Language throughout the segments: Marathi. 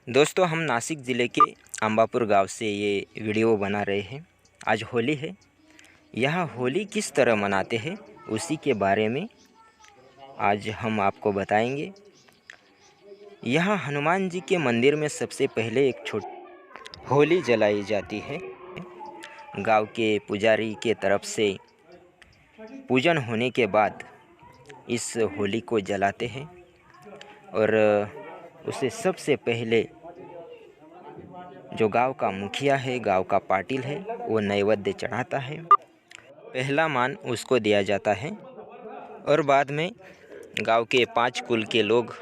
दोस्तों, हम नासिक ज़िले के अंबापुर गांव से ये वीडियो बना रहे हैं। आज होली है। यहाँ होली किस तरह मनाते हैं उसी के बारे में आज हम आपको बताएंगे। यहाँ हनुमान जी के मंदिर में सबसे पहले एक छोटी होली जलाई जाती है। गांव के पुजारी के तरफ से पूजन होने के बाद इस होली को जलाते हैं और उसे सबसे पहले जो गांव का मुखिया है, गांव का पाटिल है, वो नैवेद्य चढ़ाता है। पहला मान उसको दिया जाता है और बाद में गांव के 5 कुल के लोग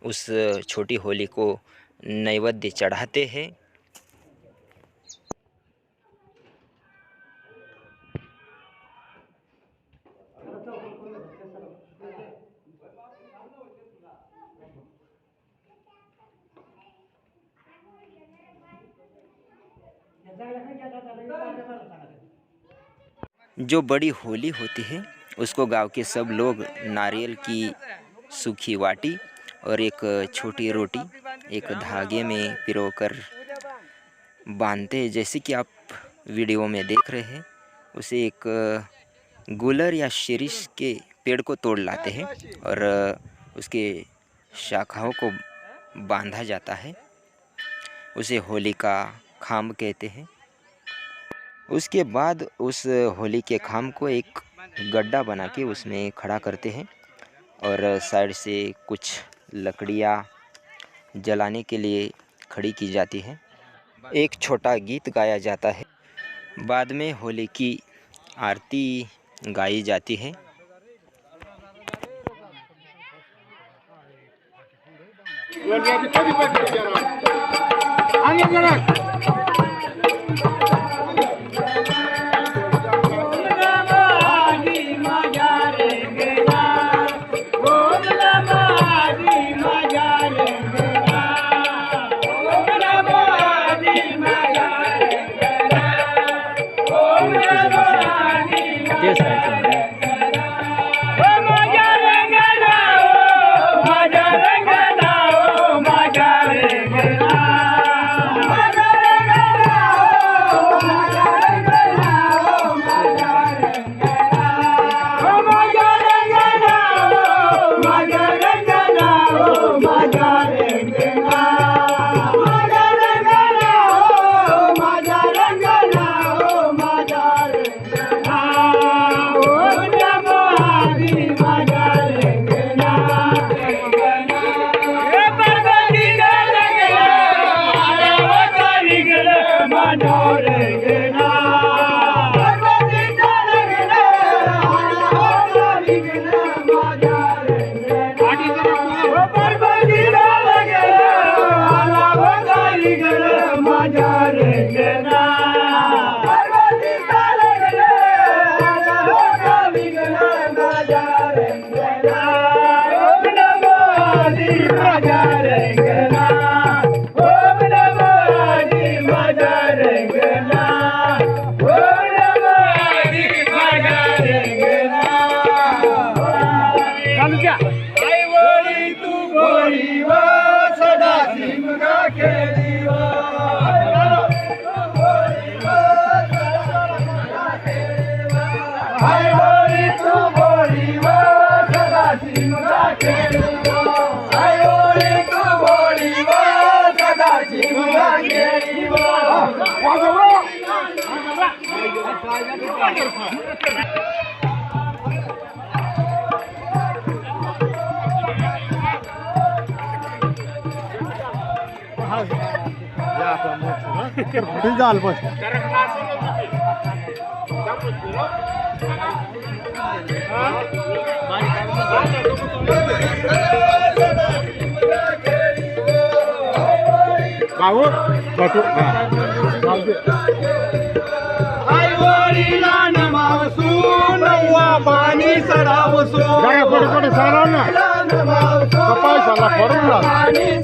उस छोटी होली को नैवेद्य चढ़ाते हैं। जो बड़ी होली होती है उसको गांव के सब लोग नारियल की सूखी वाटी और एक छोटी रोटी एक धागे में पिरोकर बांधते हैं। जैसे कि आप वीडियो में देख रहे हैं, उसे एक गुलर या शिरीष के पेड़ को तोड़ लाते हैं और उसके शाखाओं को बांधा जाता है। उसे होली का खांब कहते हैं। उसके बाद उस होली के खांब को एक गड्ढा बना के उसमें खड़ा करते हैं और साइड से कुछ लकड़ियाँ जलाने के लिए खड़ी की जाती है। एक छोटा गीत गाया जाता है। बाद में होली की आरती गाई जाती है। पानी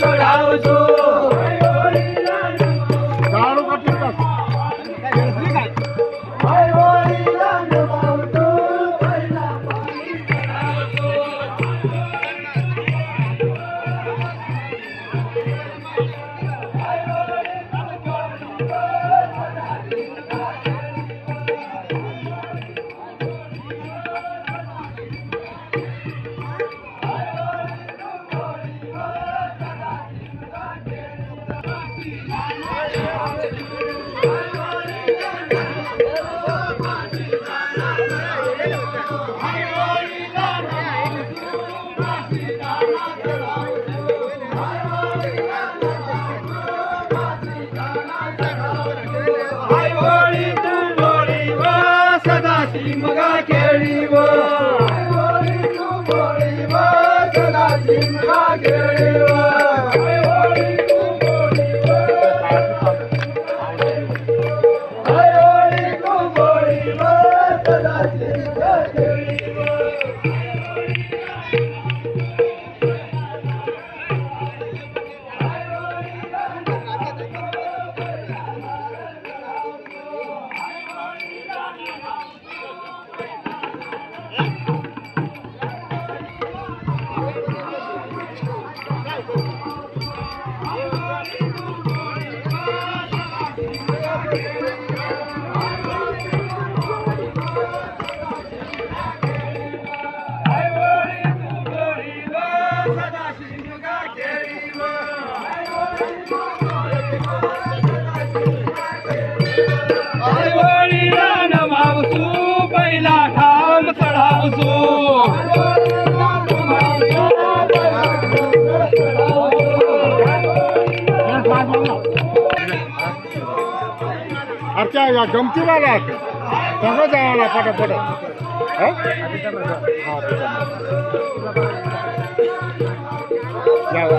चढावसो आई होळी तू होळी व सदा शिमगा खेळी व आई होळी तू होळी व सदा शिमगा खेळी व आई होळी तू होळी व आई होळी तू होळी व सदा शिमगा खेळी व आई होळीला नमावसू पहिला ठाम चढावसू अच्छा या गमती वाला सगळं जायला पटापट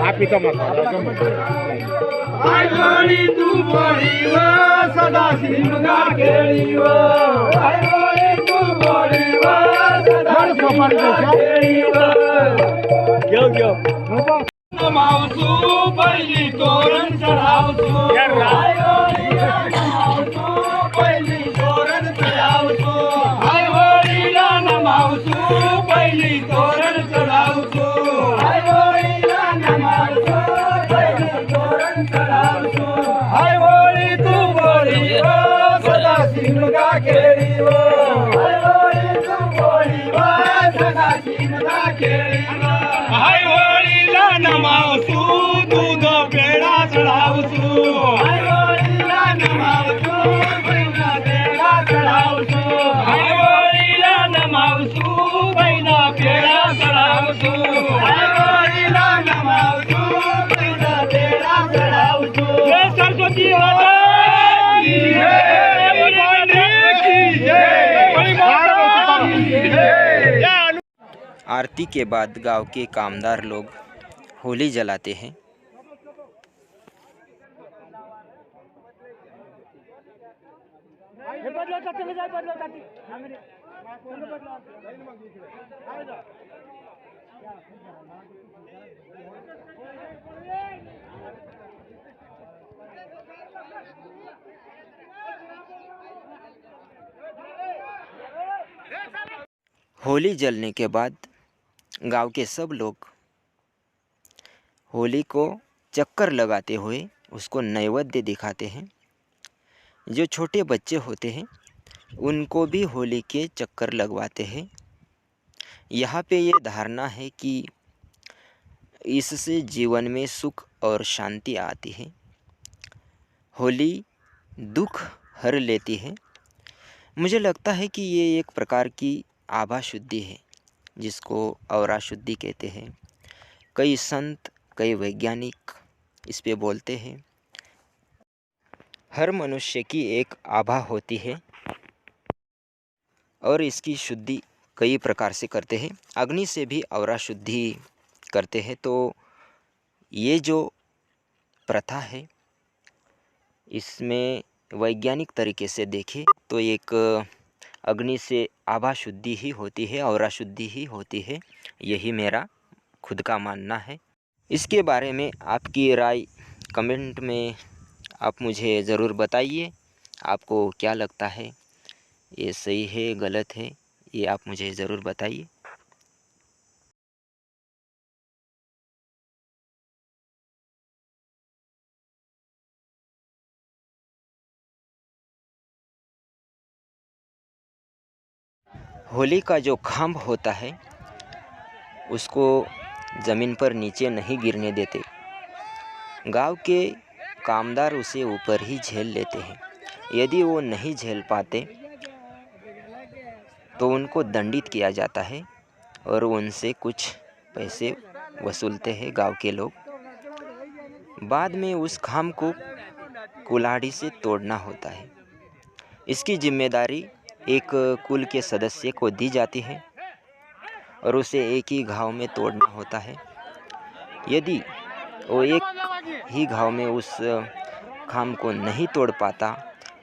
आपी आई होळी तू होळी व सदा शिमगा खेळी व आई होळी तू होळी व सदा शिमगा खेळी व नमावसू पहिली तोरण चढावसू आई होळीला नमावसू पहिली तोरण चढावसू आई होळीला नमावसू पहिली तोरण चढावसू आई होळीला नमावसू पहिली तोरण चढावसू आई होळी तू होळी व सदा शिमगा खेळी व आई होळी तू होळी व सदा शिमगा खेळी व आई होळीला नमावसू दूध पेढा चढावसू आई होळीला नमावसू पहिला पेढा चढावसू आई होळीला नमावसू पहिला पेढा चढावसू आई होळीला नमावसू पहिला पेढा चढावसू जय सरस्वती माता की जय की जय बड़ी माता की जय। आरती के बाद गांव के कामदार लोग होली जलाते हैं। होली जलने के बाद गांव के सब लोग होली को चक्कर लगाते हुए उसको नैवेद्य दिखाते हैं। जो छोटे बच्चे होते हैं उनको भी होली के चक्कर लगवाते हैं। यहाँ पे ये धारणा है कि इससे जीवन में सुख और शांति आती है। होली दुख हर लेती है। मुझे लगता है कि ये एक प्रकार की आभा शुद्धि है जिसको औरा शुद्धि कहते हैं। कई संत कई वैज्ञानिक इस पे बोलते हैं। हर मनुष्य की एक आभा होती है और इसकी शुद्धि कई प्रकार से करते हैं। अग्नि से भी औरा शुद्धि करते हैं। तो ये जो प्रथा है इसमें वैज्ञानिक तरीके से देखें तो एक अग्नि से आभा शुद्धि ही होती है, औरा शुद्धि ही होती है। यही मेरा खुद का मानना है। इसके बारे में आपकी राय कमेंट में आप मुझे ज़रूर बताइए। आपको क्या लगता है, ये सही है गलत है, ये आप मुझे ज़रूर बताइए। होली का जो खम्भ होता है उसको ज़मीन पर नीचे नहीं गिरने देते। गांव के कामदार उसे ऊपर ही झेल लेते हैं। यदि वो नहीं झेल पाते तो उनको दंडित किया जाता है और उनसे कुछ पैसे वसूलते हैं गांव के लोग। बाद में उस खाम को कुल्हाड़ी से तोड़ना होता है। इसकी जिम्मेदारी एक कुल के सदस्य को दी जाती है और उसे एक ही घाव में तोड़ना होता है। यदि वो एक ही घाव में उस खाम को नहीं तोड़ पाता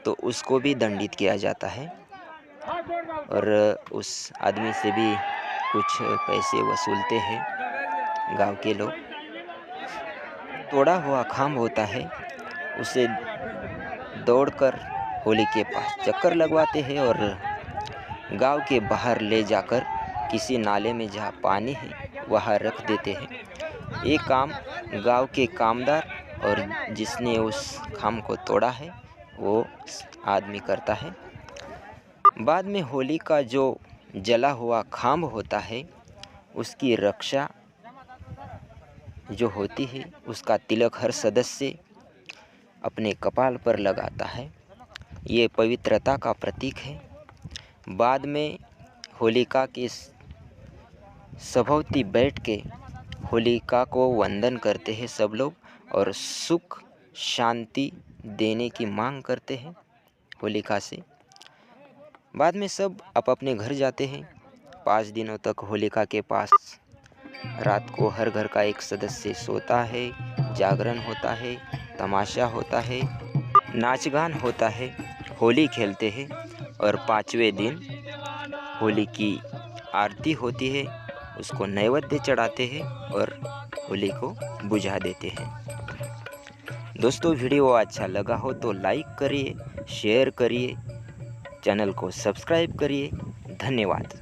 तो उसको भी दंडित किया जाता है और उस आदमी से भी कुछ पैसे वसूलते हैं गांव के लोग। तोड़ा हुआ खाम होता है, उसे दौड़कर होली के पास चक्कर लगवाते हैं और गांव के बाहर ले जाकर किसी नाले में जहाँ पानी है वहाँ रख देते हैं। ये काम गांव के कामदार और जिसने उस खाम को तोड़ा है वो आदमी करता है। बाद में होली का जो जला हुआ खाम होता है उसकी रक्षा जो होती है उसका तिलक हर सदस्य अपने कपाल पर लगाता है। ये पवित्रता का प्रतीक है। बाद में होलिका के सभौती बैठ के होलिका को वंदन करते हैं सब लोग और सुख शांति देने की मांग करते हैं होलिका से। बाद में सब अपने घर जाते हैं। 5 दिनों तक होलिका के पास रात को हर घर का एक सदस्य सोता है, जागरण होता है, तमाशा होता है, नाच गान होता है, होली खेलते हैं और 5वें दिन होली की आरती होती है, उसको नैवेद्य चढ़ाते हैं और होली को बुझा देते हैं। दोस्तों वीडियो अच्छा लगा हो तो लाइक करिए, शेयर करिए, चैनल को सब्सक्राइब करिए। धन्यवाद।